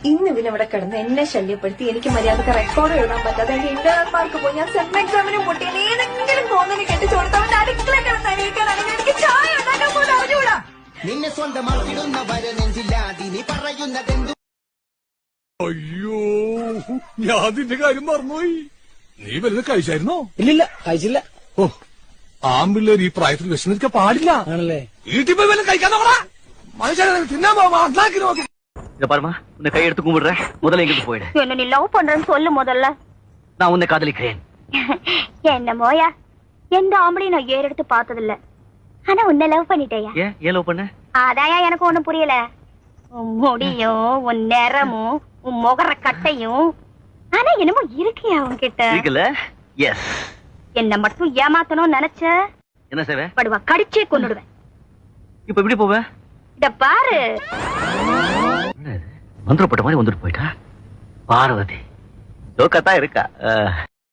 ഇന്ന് ഇവനിവിടെ കിടന്ന് എന്നെ ശല്യപ്പെടുത്തി എനിക്ക് മര്യാദക്ക് റെക്കോർഡ് എഴുതാൻ പറ്റാതെ എന്റെ ഇന്റർണൽ മാർക്ക് പോയി. ഞാൻ സെം എക്സാമിന് മുട്ടിയാൽ ഏതെങ്കിലും തോന്നിന് കെട്ടിച്ചോടുത്തവന്റെ അടുക്കള കിടന്ന് അണിയിക്കാനാണെങ്കിൽ എനിക്ക് ചായ ഉണ്ടാക്കാൻ പോലും അറിഞ്ഞൂടാ. നിന്നെ സ്വന്തമാക്കിടുന്നവരെ നെഞ്ചില്ലാതി നീ പറയുന്നതെന്തു? അയ്യോ, ഞാൻ നിന്റെ കാര്യം മറന്നുപോയി. നീ വലുത് കഴിച്ചായിരുന്നോ? ഇല്ലില്ല, കഴിച്ചില്ല. ഓ, ആമ്പിള്ളേർ ഈ പ്രായത്തിൽ വിഷമിക്കാൻ പാടില്ല. ആണല്ലേ? വീട്ടിൽ പോയി വല്ലതും കഴിക്കാൻ നോക്കടാ. മനുഷ്യനെ തിന്നാൻ പോവാ, അണ്ണാക്കി നോക്കി. பாருமா, உன்னை கையெடுத்து கும்பிடுறேன். முதல்ல எங்கிட்டு போயிடு. என்ன நீ லவ் பண்றேன்னு சொல்லு முதல்ல. நான் உன்னை காதலிக்கிறேன். என்னமோயா, எந்த ஆம்பளையும் நான் ஏறெடுத்து பார்த்ததில்ல. ஆனா உன்னை லவ் பண்ணிட்டேயா? ஏன் லவ் பண்ண? அதாயா எனக்கு ஒண்ணும் புரியல. உன் முடியும், உன் நிறமும், உன் முகர கட்டையும், ஆனா என்னமோ இருக்கியா உன்கிட்ட? இருக்குல்ல? எஸ். என்ன மட்டும் ஏமாத்தணும்னு நினைச்ச என்ன செய்வே? படுவா கடிச்சே கொன்னுடுவேன். இப்ப எப்படி போவ? இத பாரு. மந்திரப்பட்ட மாதிரி வந்துட்டு போயிட்டா. பார்வதி ஜோக்கத்தான் இருக்கா.